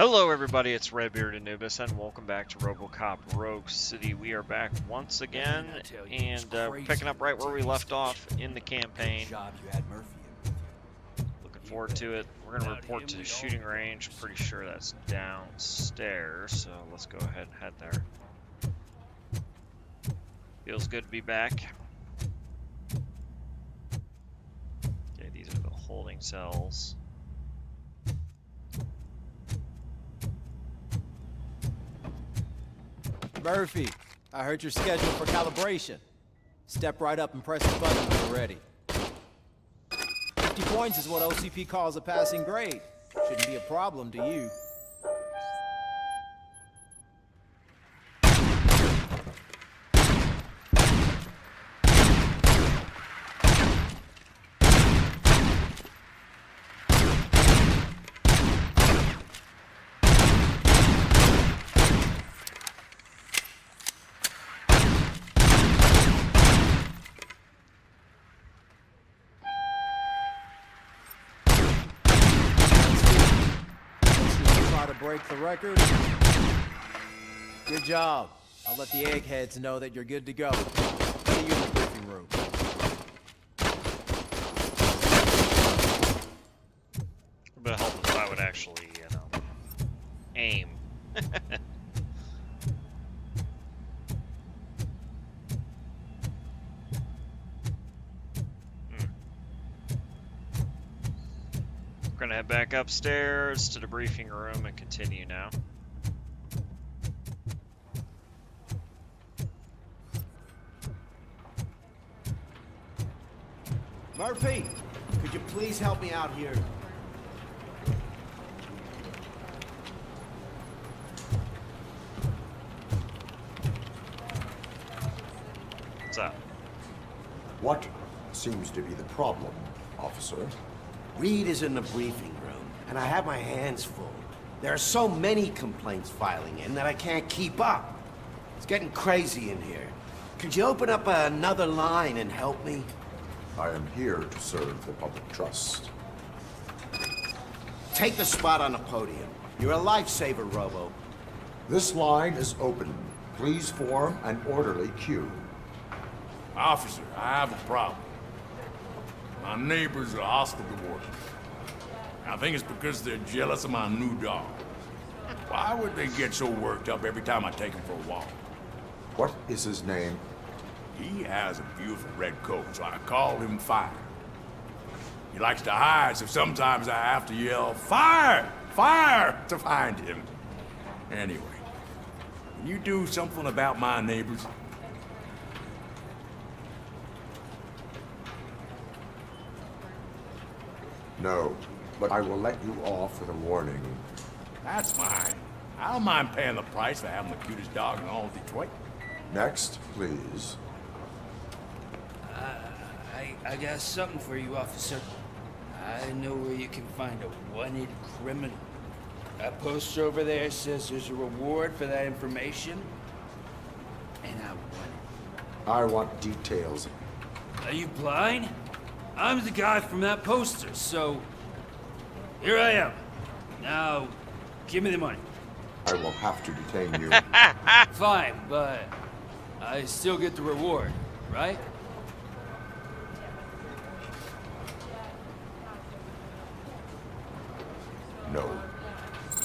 Hello everybody, it's Redbeard Anubis, and welcome back to RoboCop Rogue City. We are back once again, and we're picking up right where we left off in the campaign. Looking forward to it. We're going to report to the shooting range. Pretty sure that's downstairs, so let's go ahead and head there. Feels good to be back. Okay, these are the holding cells. Murphy, I heard you're scheduled for calibration. Step right up and press the button when you're ready. 50 points is what OCP calls a passing grade. Shouldn't be a problem to you. To break the record. Good job. I'll let the eggheads know that you're good to go. See you in the briefing room. A bit of help if I would actually, aim. We're gonna head back upstairs to the briefing room and continue now. Murphy, could you please help me out here? What's up? What seems to be the problem, officer? Reed is in the briefing room, and I have my hands full. There are so many complaints filing in that I can't keep up. It's getting crazy in here. Could you open up another line and help me? I am here to serve the public trust. Take the spot on the podium. You're a lifesaver, Robo. This line is open. Please form an orderly queue. Officer, I have a problem. My neighbors are hostile toward me. I think it's because they're jealous of my new dog. Why would they get so worked up every time I take him for a walk? What is his name? He has a beautiful red coat, so I call him Fire. He likes to hide, so sometimes I have to yell, "Fire! Fire!" to find him. Anyway, can you do something about my neighbors? No, but I will let you off with a warning. That's fine. I don't mind paying the price for having the cutest dog in all of Detroit. Next, please. I got something for you, officer. I know where you can find a wanted criminal. That poster over there says there's a reward for that information, and I want it. I want details. Are you blind? I'm the guy from that poster, so here I am. Now, give me the money. I will have to detain you. Fine, but I still get the reward, right? No.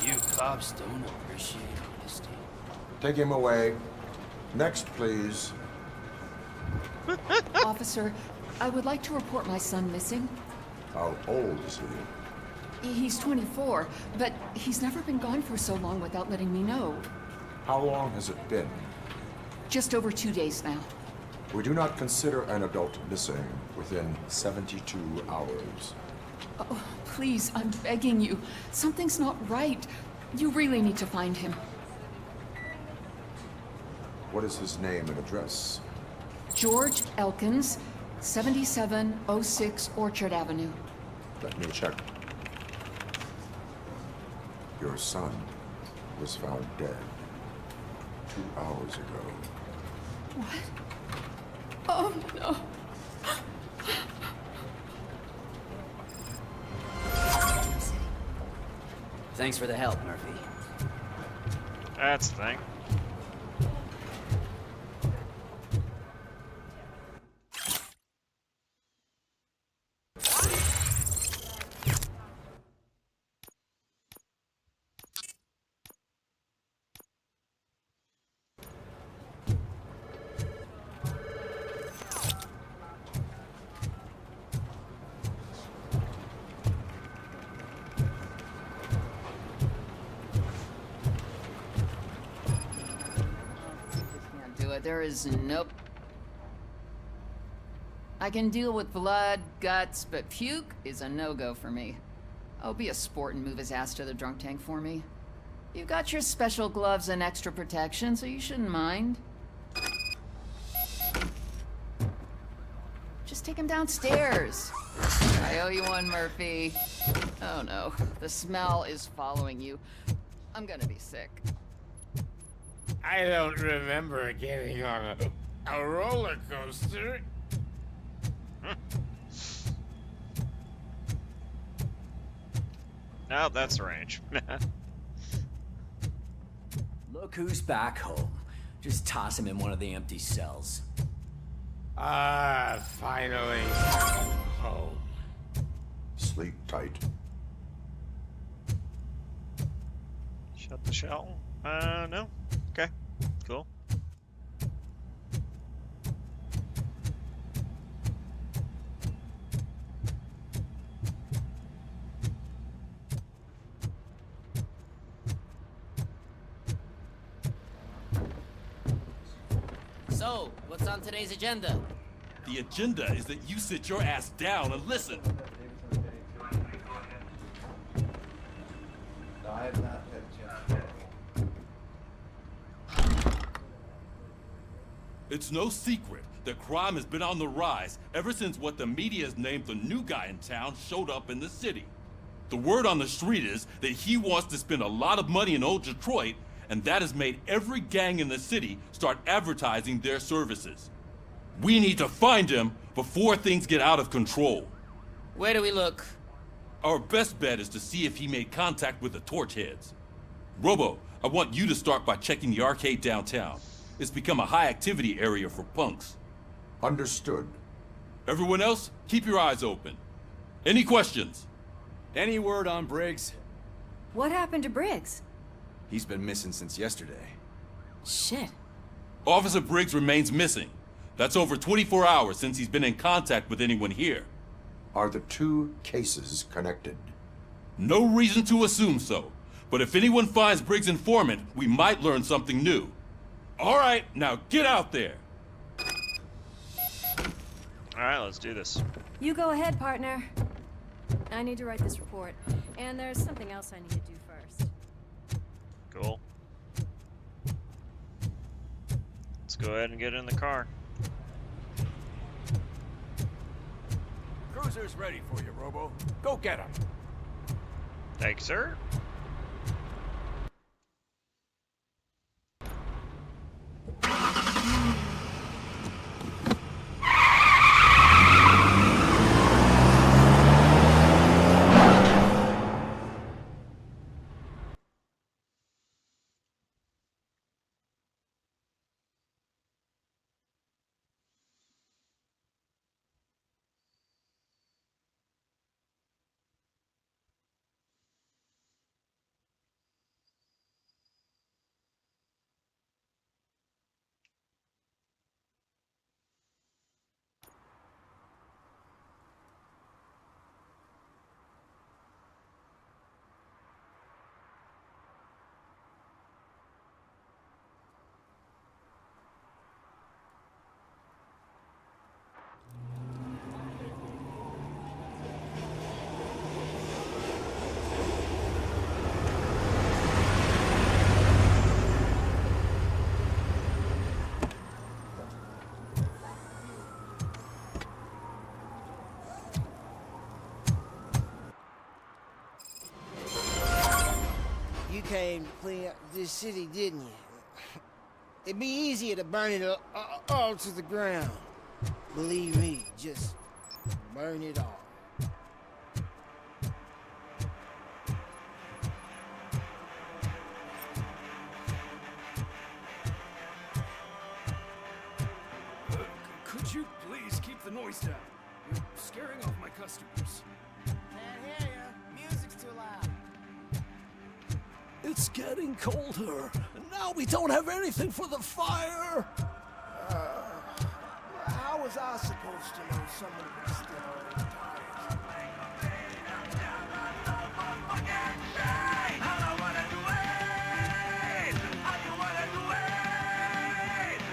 You cops don't appreciate honesty. Take him away. Next, please. Officer, I would like to report my son missing. How old is he? He's 24, but he's never been gone for so long without letting me know. How long has it been? Just over 2 days now. We do not consider an adult missing within 72 hours. Oh, please, I'm begging you. Something's not right. You really need to find him. What is his name and address? George Elkins, 7706 Orchard Avenue. Let me check. Your son was found dead 2 hours ago. What? Oh, no. Thanks for the help, Murphy. That's the thing. Do it. There is nope. I can deal with blood, guts, but puke is a no-go for me. Oh, be a sport and move his ass to the drunk tank for me. You got your special gloves and extra protection, so you shouldn't mind. Just take him downstairs. I owe you one, Murphy. Oh no, the smell is following you. I'm gonna be sick. I don't remember getting on a roller coaster. No, that's the range. Look who's back home. Just toss him in one of the empty cells. Ah, finally home. Sleep tight. Shut the shell? No. Okay. Cool. So, what's on today's agenda? The agenda is that you sit your ass down and listen. It's no secret that crime has been on the rise ever since what the media has named the new guy in town showed up in the city. The word on the street is that he wants to spend a lot of money in old Detroit, and that has made every gang in the city start advertising their services. We need to find him before things get out of control. Where do we look? Our best bet is to see if he made contact with the torch heads. Robo, I want you to start by checking the arcade downtown. It's become a high-activity area for punks. Understood. Everyone else, keep your eyes open. Any questions? Any word on Briggs? What happened to Briggs? He's been missing since yesterday. Shit. Officer Briggs remains missing. That's over 24 hours since he's been in contact with anyone here. Are the two cases connected? No reason to assume so. But if anyone finds Briggs' informant, we might learn something new. All right, now get out there. All right, let's do this. You go ahead, partner. I need to write this report. And there's something else I need to do first. Cool. Let's go ahead and get in the car. Cruiser's ready for you, Robo. Go get him. Thanks, sir. You came to clean up this city, didn't you? It'd be easier to burn it all to the ground. Believe me, just burn it all. voice down. You're scaring off my customers. Can't hear you. Music's too loud. It's getting colder, and now we don't have anything for the fire. How was I supposed to know someone would steal all these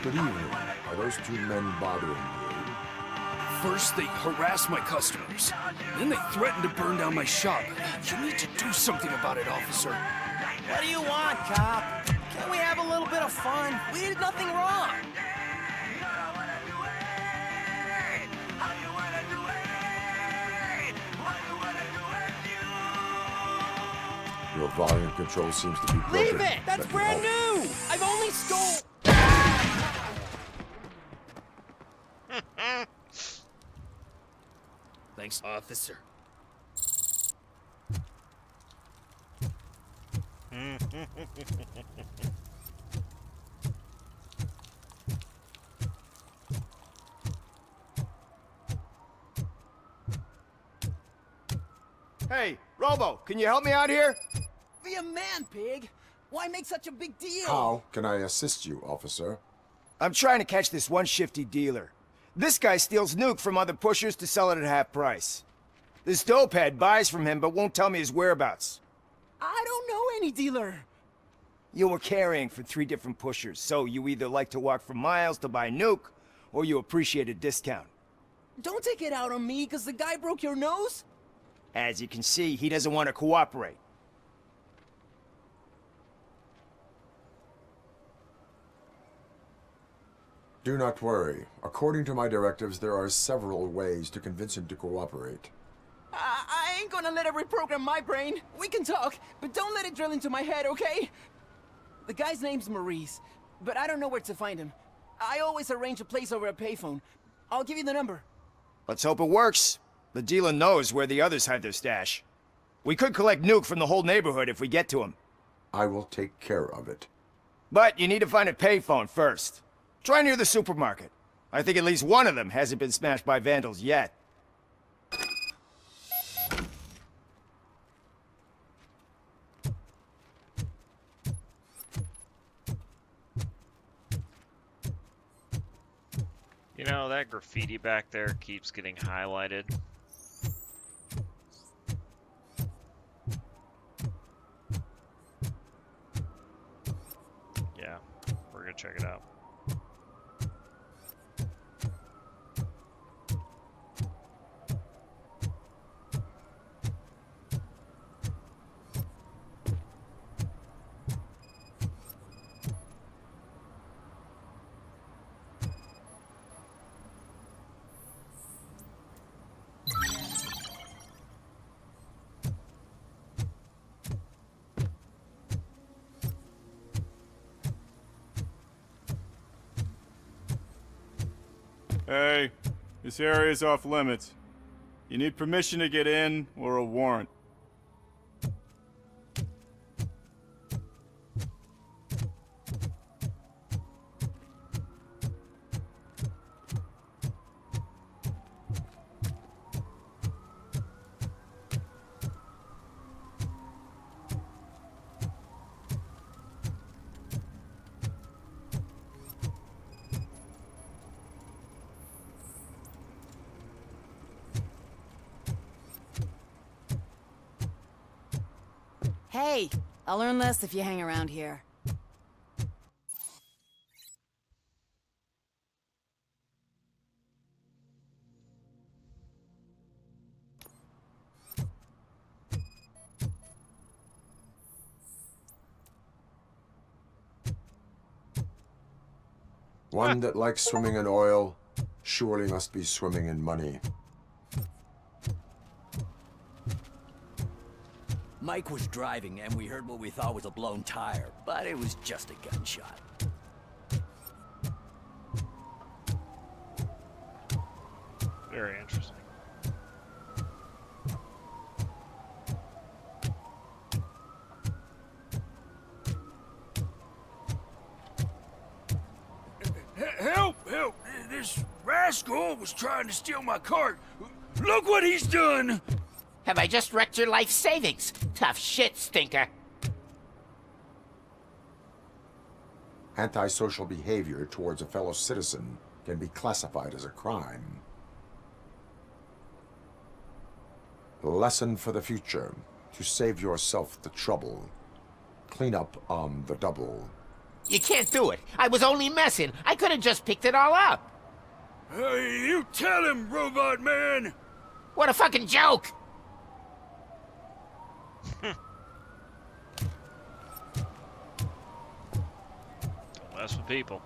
Good evening. Are those two men bothering you? First, they harass my customers. Then they threaten to burn down my shop. You need to do something about it, officer. What do you want, cop? Can't we have a little bit of fun? We did nothing wrong. Your volume control seems to be broken. Leave it! That's Let me brand help. new! I've only stole... Thanks, officer. Hey, Robo, can you help me out here? Be a man, pig! Why make such a big deal? How can I assist you, officer? I'm trying to catch this one shifty dealer. This guy steals nuke from other pushers to sell it at half price. This dopehead buys from him but won't tell me his whereabouts. I don't know any dealer. You were carrying for 3 different pushers, so you either like to walk for miles to buy nuke, or you appreciate a discount. Don't take it out on me, because the guy broke your nose? As you can see, he doesn't want to cooperate. Do not worry. According to my directives, there are several ways to convince him to cooperate. I ain't gonna let it reprogram my brain. We can talk, but don't let it drill into my head, okay? The guy's name's Maurice, but I don't know where to find him. I always arrange a place over a payphone. I'll give you the number. Let's hope it works. The dealer knows where the others hide their stash. We could collect nuke from the whole neighborhood if we get to him. I will take care of it. But you need to find a payphone first. Try near the supermarket. I think at least one of them hasn't been smashed by vandals yet. You know, that graffiti back there keeps getting highlighted. Yeah, we're gonna check it out. Hey, this area's off limits. You need permission to get in or a warrant. Hey, I'll earn less if you hang around here. One that likes swimming in oil surely must be swimming in money. Mike was driving, and we heard what we thought was a blown tire, but it was just a gunshot. Very interesting. Help! Help! This rash Skull was trying to steal my cart. Look what he's done! Have I just wrecked your life savings? Tough shit, stinker. Antisocial behavior towards a fellow citizen can be classified as a crime. Lesson for the future. To save yourself the trouble. Clean up on the double. You can't do it. I was only messing. I could have just picked it all up. Hey, you tell him, Robot Man! What a fucking joke! Don't mess with people.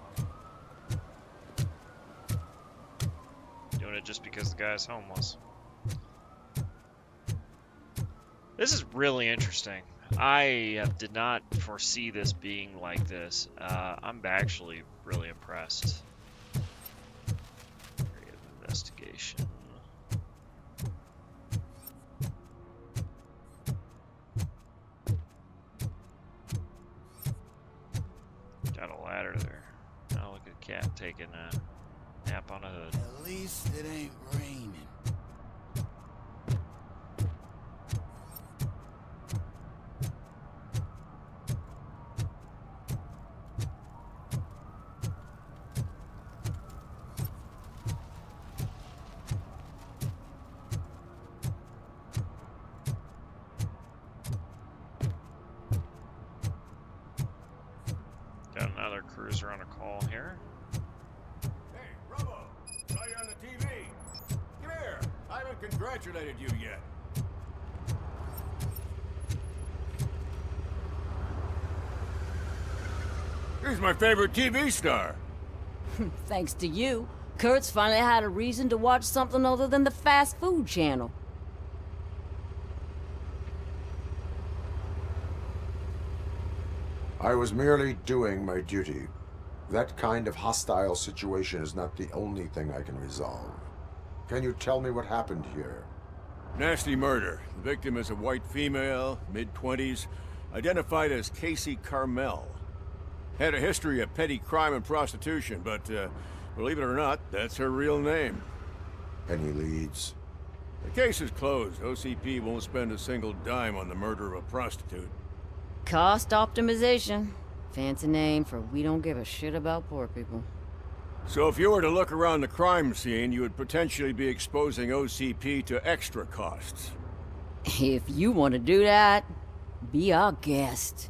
Doing it just because the guy's homeless. This is really interesting. I did not foresee this being like this. I'm actually really impressed. Area of investigation. Got a ladder there. Oh, look at the cat taking a nap on a hood. At least it ain't raining. Got another cruiser on a call here. Hey, Robo! Saw you on the TV. Come here. I haven't congratulated you yet. He's my favorite TV star. Thanks to you, Kurt's finally had a reason to watch something other than the fast food channel. I was merely doing my duty. That kind of hostile situation is not the only thing I can resolve. Can you tell me what happened here? Nasty murder. The victim is a white female, mid-20s, identified as Casey Carmel. Had a history of petty crime and prostitution, but believe it or not, that's her real name. Any leads? The case is closed. OCP won't spend a single dime on the murder of a prostitute. Cost optimization. Fancy name for we don't give a shit about poor people. So if you were to look around the crime scene, you would potentially be exposing OCP to extra costs. If you want to do that, be our guest.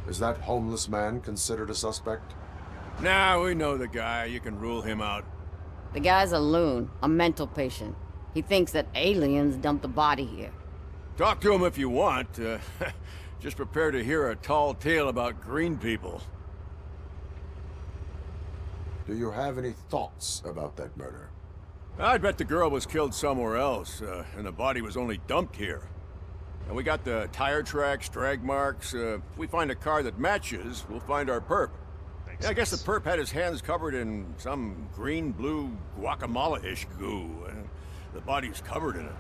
Is that homeless man considered a suspect? Nah, we know the guy. You can rule him out. The guy's a loon, a mental patient. He thinks that aliens dumped the body here. Talk to him if you want. Just prepare to hear a tall tale about green people. Do you have any thoughts about that murder? I'd bet the girl was killed somewhere else, and the body was only dumped here. And we got the tire tracks, drag marks. If we find a car that matches, we'll find our perp. Yeah, I guess the perp had his hands covered in some green-blue guacamole-ish goo. The body's covered in it.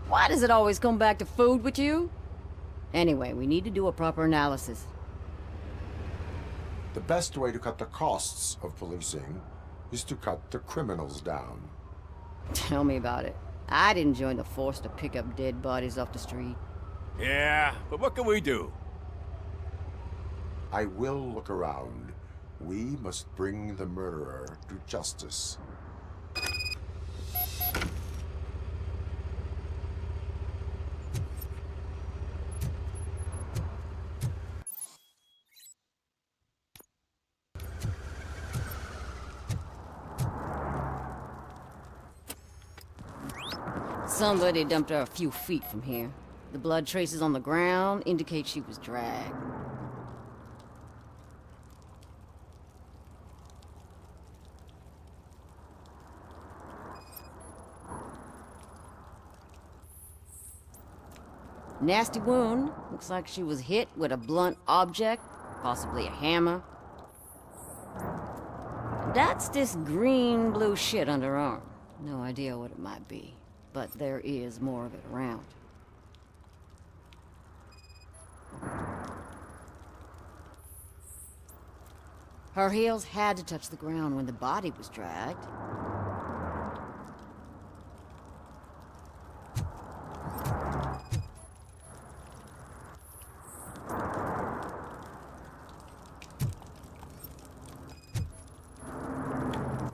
Why does it always come back to food with you? Anyway, we need to do a proper analysis. The best way to cut the costs of policing is to cut the criminals down. Tell me about it. I didn't join the force to pick up dead bodies off the street. Yeah, but what can we do? I will look around. We must bring the murderer to justice. Somebody dumped her a few feet from here. The blood traces on the ground indicate she was dragged. Nasty wound. Looks like she was hit with a blunt object, possibly a hammer. That's this green-blue shit under her arm. No idea what it might be, but there is more of it around. Her heels had to touch the ground when the body was dragged.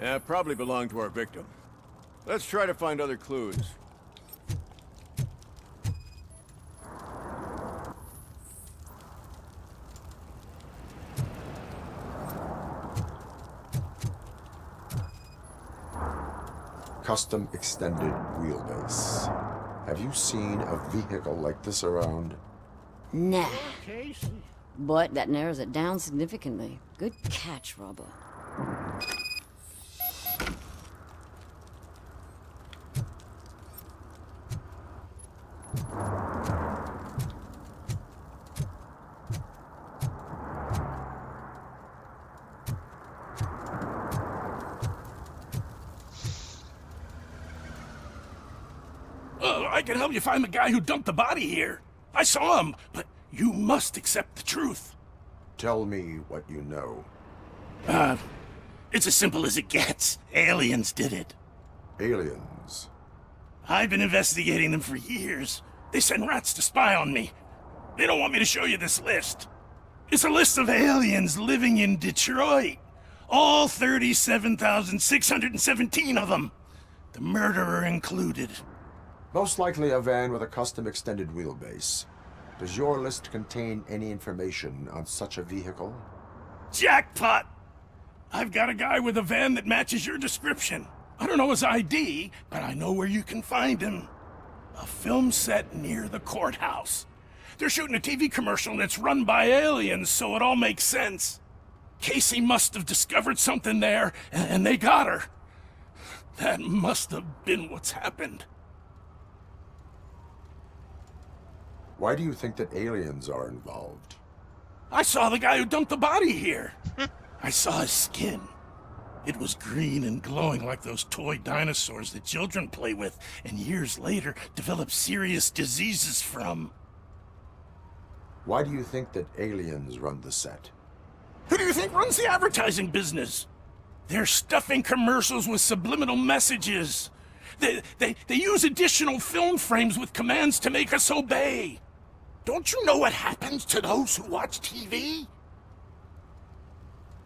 Yeah, probably belonged to our victim. Let's try to find other clues. Custom extended wheelbase. Have you seen a vehicle like this around? Nah. But that narrows it down significantly. Good catch, Robo. I can help you find the guy who dumped the body here. I saw him, but you must accept the truth. Tell me what you know. It's as simple as it gets. Aliens did it. Aliens? I've been investigating them for years. They send rats to spy on me. They don't want me to show you this list. It's a list of aliens living in Detroit. All 37,617 of them. The murderer included. Most likely a van with a custom extended wheelbase. Does your list contain any information on such a vehicle? Jackpot! I've got a guy with a van that matches your description. I don't know his ID, but I know where you can find him. A film set near the courthouse. They're shooting a TV commercial and it's run by aliens, so it all makes sense. Casey must have discovered something there, and they got her. That must have been what's happened. Why do you think that aliens are involved? I saw the guy who dumped the body here. I saw his skin. It was green and glowing like those toy dinosaurs that children play with and years later develop serious diseases from. Why do you think that aliens run the set? Who do you think runs the advertising business? They're stuffing commercials with subliminal messages. They use additional film frames with commands to make us obey. Don't you know what happens to those who watch TV?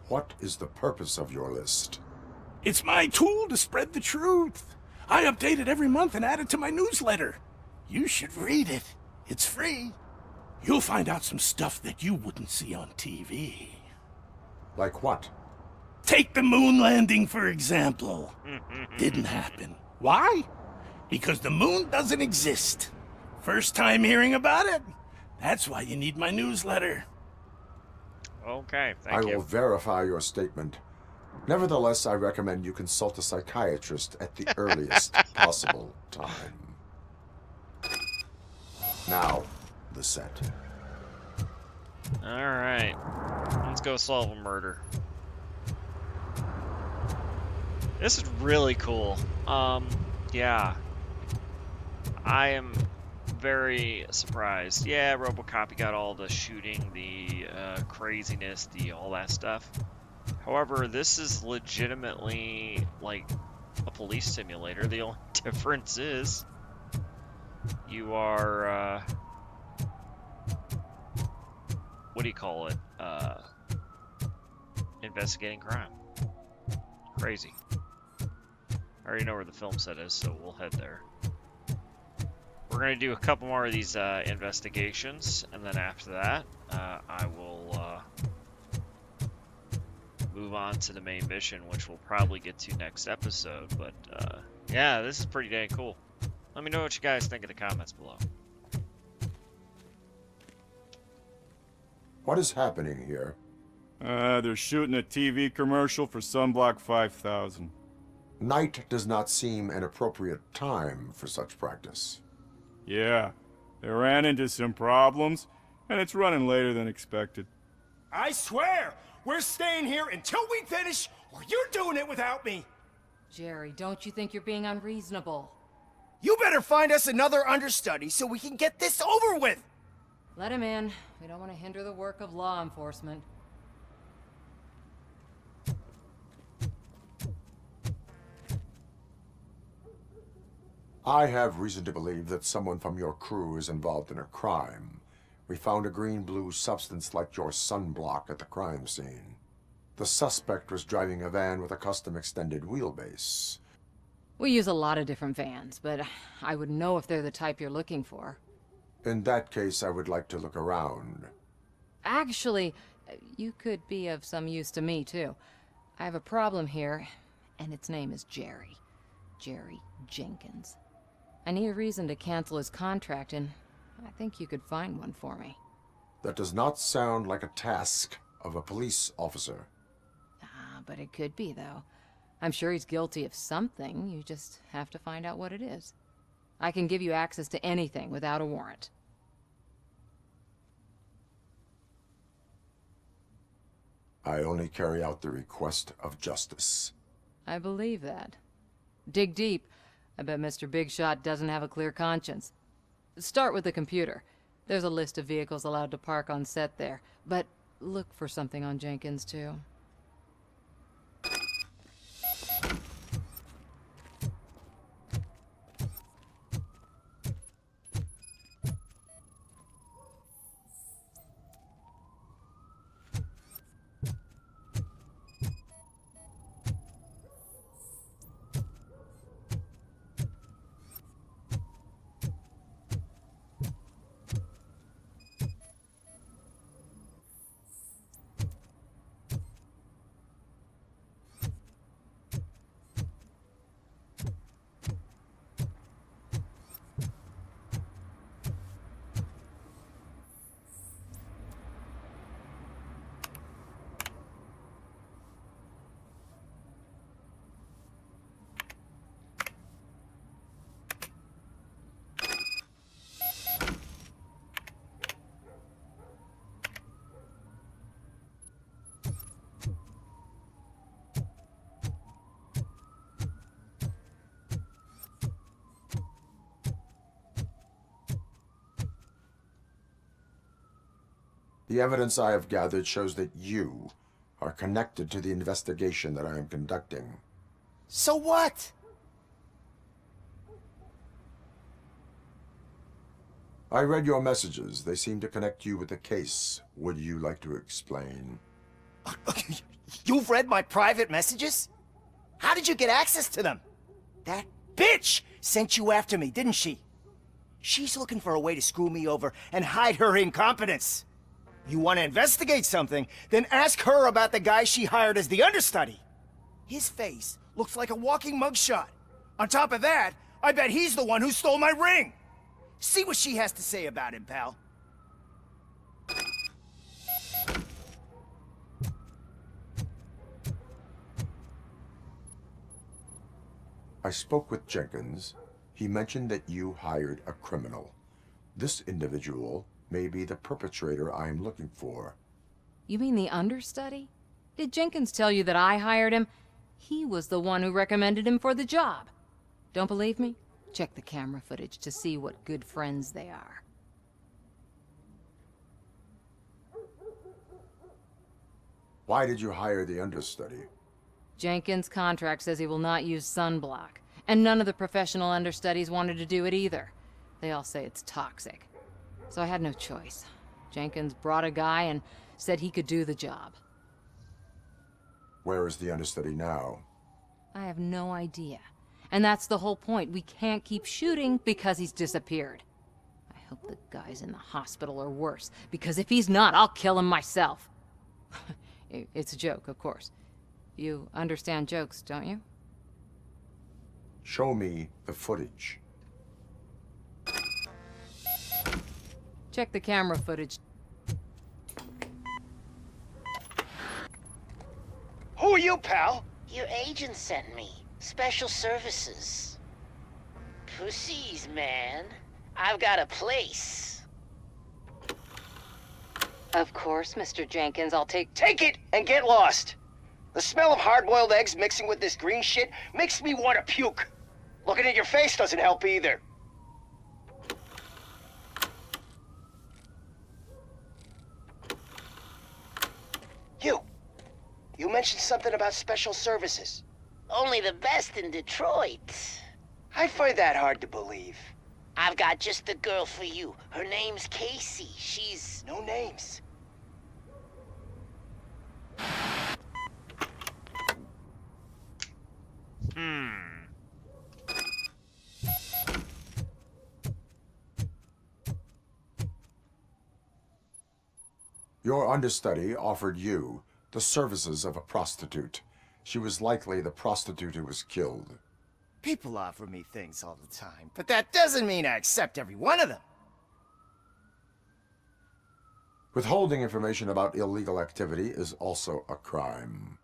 What is the purpose of your list? It's my tool to spread the truth. I update it every month and add it to my newsletter. You should read it. It's free. You'll find out some stuff that you wouldn't see on TV. Like what? Take the moon landing, for example. Didn't happen. Why? Because the moon doesn't exist. First time hearing about it? That's why you need my newsletter. Okay, thank you. I will verify your statement. Nevertheless, I recommend you consult a psychiatrist at the earliest possible time. Now, the set. Alright. Let's go solve a murder. This is really cool. Yeah. I am very surprised. Yeah, RoboCop, you got all the shooting, the craziness, all that stuff. However, this is legitimately like a police simulator. The only difference is you are what do you call it? Investigating crime. Crazy. I already know where the film set is, so we'll head there. We're going to do a couple more of these investigations, and then after that, I will move on to the main mission, which we'll probably get to next episode. But yeah, this is pretty dang cool. Let me know what you guys think in the comments below. What is happening here? They're shooting a TV commercial for Sunblock 5000. Night does not seem an appropriate time for such practice. Yeah, they ran into some problems, and it's running later than expected. I swear, we're staying here until we finish, or you're doing it without me. Jerry, don't you think you're being unreasonable? You better find us another understudy so we can get this over with. Let him in. We don't want to hinder the work of law enforcement. I have reason to believe that someone from your crew is involved in a crime. We found a green-blue substance like your sunblock at the crime scene. The suspect was driving a van with a custom extended wheelbase. We use a lot of different vans, but I wouldn't know if they're the type you're looking for. In that case, I would like to look around. Actually, you could be of some use to me, too. I have a problem here, and its name is Jerry. Jerry Jenkins. I need a reason to cancel his contract, and I think you could find one for me. That does not sound like a task of a police officer. But it could be, though. I'm sure he's guilty of something. You just have to find out what it is. I can give you access to anything without a warrant. I only carry out the request of justice. I believe that. Dig deep. I bet Mr. Big Shot doesn't have a clear conscience. Start with the computer. There's a list of vehicles allowed to park on set there. But look for something on Jenkins, too. The evidence I have gathered shows that you are connected to the investigation that I am conducting. So what? I read your messages. They seem to connect you with the case. Would you like to explain? You've read my private messages? How did you get access to them? That bitch sent you after me, didn't she? She's looking for a way to screw me over and hide her incompetence. You want to investigate something, then ask her about the guy she hired as the understudy. His face looks like a walking mugshot. On top of that, I bet he's the one who stole my ring. See what she has to say about him, pal. I spoke with Jenkins. He mentioned that you hired a criminal. This individual may be the perpetrator I am looking for. You mean the understudy? Did Jenkins tell you that I hired him? He was the one who recommended him for the job. Don't believe me? Check the camera footage to see what good friends they are. Why did you hire the understudy? Jenkins' contract says he will not use sunblock, and none of the professional understudies wanted to do it either. They all say it's toxic. So I had no choice. Jenkins brought a guy and said he could do the job. Where is the understudy now? I have no idea. And that's the whole point. We can't keep shooting because he's disappeared. I hope the guy's in the hospital or worse, because if he's not, I'll kill him myself. It's a joke, of course. You understand jokes, don't you? Show me the footage. Check the camera footage. Who are you, pal? Your agent sent me. Special services. Pussies, man. I've got a place. Of course, Mr. Jenkins, I'll take Take it and get lost. The smell of hard-boiled eggs mixing with this green shit makes me want to puke. Looking at your face doesn't help either. You mentioned something about special services. Only the best in Detroit. I find that hard to believe. I've got just the girl for you. Her name's Casey. She's... no names. Your understudy offered you the services of a prostitute. She was likely the prostitute who was killed. People offer me things all the time, but that doesn't mean I accept every one of them. Withholding information about illegal activity is also a crime.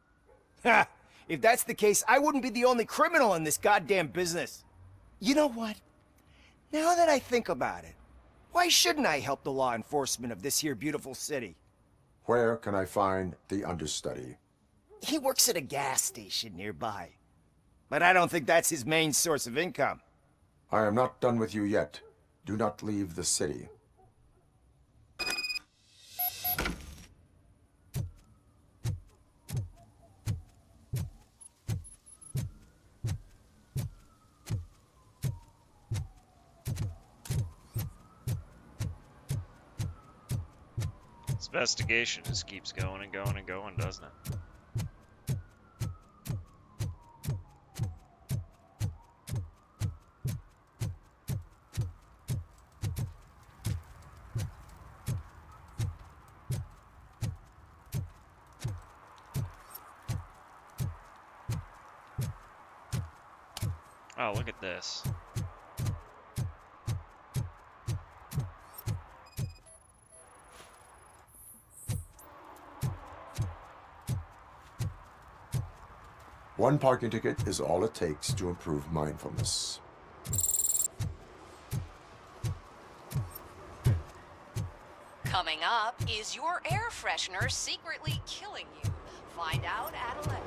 Ha! If that's the case, I wouldn't be the only criminal in this goddamn business. You know what? Now that I think about it, why shouldn't I help the law enforcement of this here beautiful city? Where can I find the understudy? He works at a gas station nearby. But I don't think that's his main source of income. I am not done with you yet. Do not leave the city. This investigation just keeps going and going and going, doesn't it? Oh, look at this. One parking ticket is all it takes to improve mindfulness. Coming up, is your air freshener secretly killing you? Find out at 11.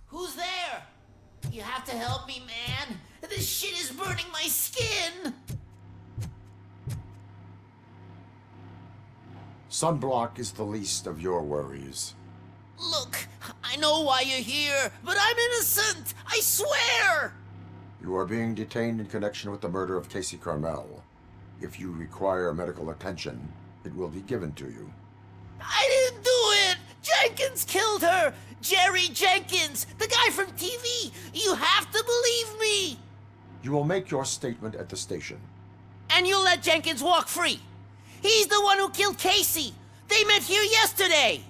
Who's there? You have to help me, man. This shit is burning my skin. Sunblock is the least of your worries. Look, I know why you're here, but I'm innocent. I swear. You are being detained in connection with the murder of Casey Carmel. If you require medical attention, it will be given to you. I didn't do it. Jenkins killed her. Jerry Jenkins, the guy from TV. You have to believe me. You will make your statement at the station. And you'll let Jenkins walk free. He's the one who killed Casey. They met here yesterday.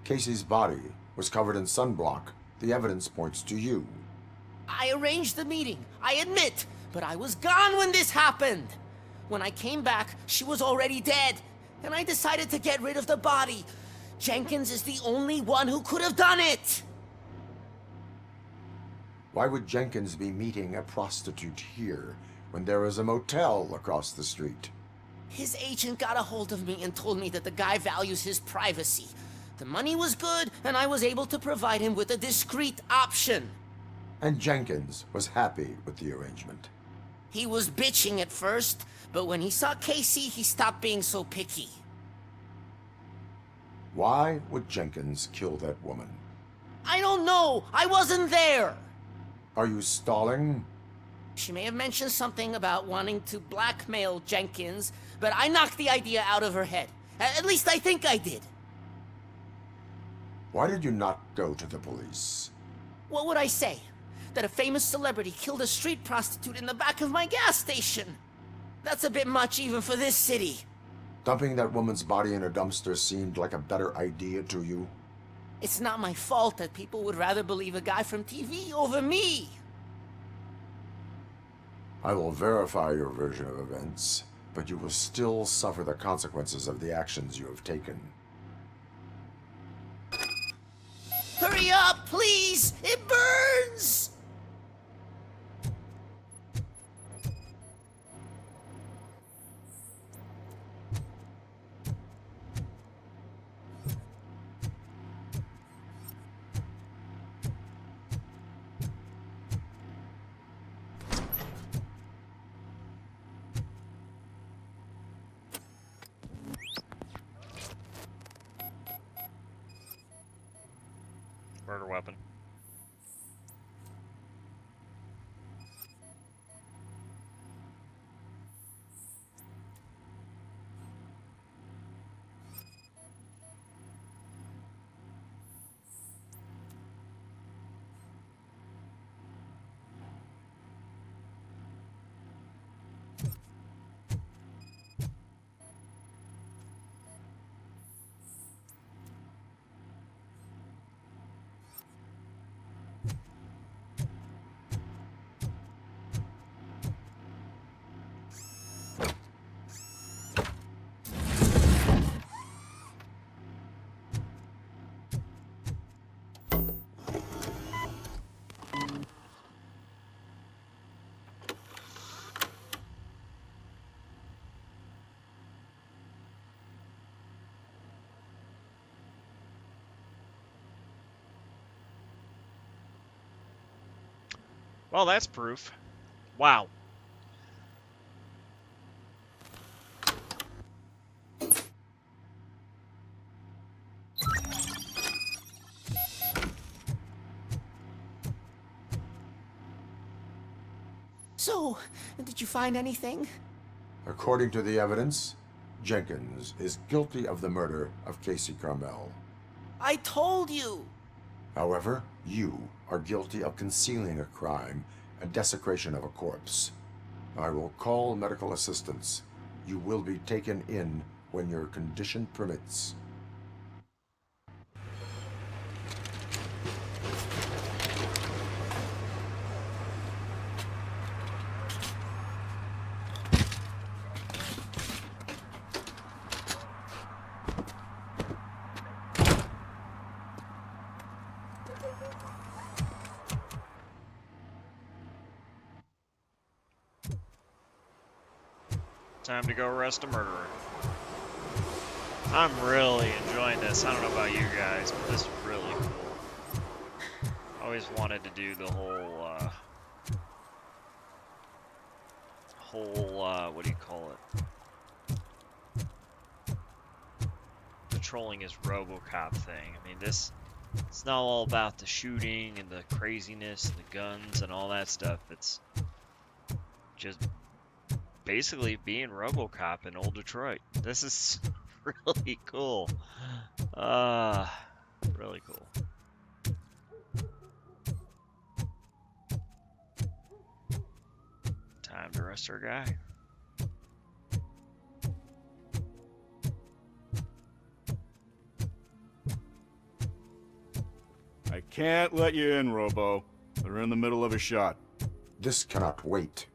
Casey's body was covered in sunblock. The evidence points to you. I arranged the meeting, I admit, but I was gone when this happened. When I came back, she was already dead, and I decided to get rid of the body. Jenkins is the only one who could have done it. Why would Jenkins be meeting a prostitute here when there is a motel across the street? His agent got a hold of me and told me that the guy values his privacy. The money was good, and I was able to provide him with a discreet option. And Jenkins was happy with the arrangement. He was bitching at first, but when he saw Casey, he stopped being so picky. Why would Jenkins kill that woman? I don't know. I wasn't there. Are you stalling? She may have mentioned something about wanting to blackmail Jenkins, but I knocked the idea out of her head. At least I think I did. Why did you not go to the police? What would I say? That a famous celebrity killed a street prostitute in the back of my gas station? That's a bit much even for this city. Dumping that woman's body in a dumpster seemed like a better idea to you? It's not my fault that people would rather believe a guy from TV over me. I will verify your version of events, but you will still suffer the consequences of the actions you have taken. Hurry up, please! It burns! Murder weapon. Well, that's proof. Wow. So, did you find anything? According to the evidence, Jenkins is guilty of the murder of Casey Carmel. I told you! However, you are guilty of concealing a crime and desecration of a corpse. I will call medical assistance. You will be taken in when your condition permits. Time to go arrest a murderer. I'm really enjoying this. I don't know about you guys, but this is really cool. Always wanted to do the whole, what do you call it? Patrolling as RoboCop thing. I mean, it's not all about the shooting and the craziness and the guns and all that stuff. It's just basically being RoboCop in old Detroit. This is really cool. Really cool. Time to arrest our guy. I can't let you in, Robo. They're in the middle of a shot. This cannot wait.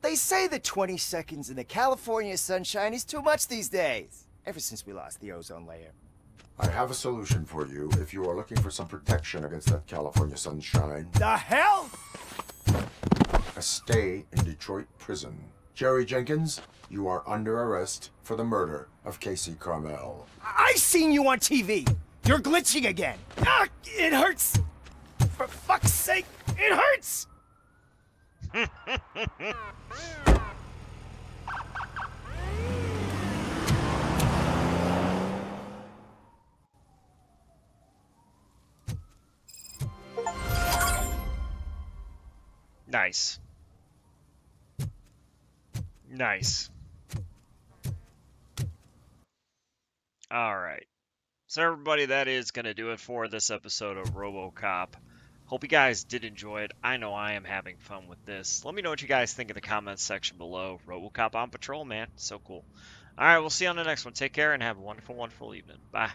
They say the 20 seconds in the California sunshine is too much these days. Ever since we lost the ozone layer. I have a solution for you if you are looking for some protection against that California sunshine. The hell? A stay in Detroit prison. Jerry Jenkins, you are under arrest for the murder of Casey Carmel. I seen you on TV. You're glitching again. Ah, it hurts. For fuck's sake, it hurts. Nice. Nice. All right. So everybody, that is going to do it for this episode of RoboCop. Hope you guys did enjoy it. I know I am having fun with this. Let me know what you guys think in the comments section below. RoboCop on patrol, man. So cool. All right, we'll see you on the next one. Take care and have a wonderful, wonderful evening. Bye.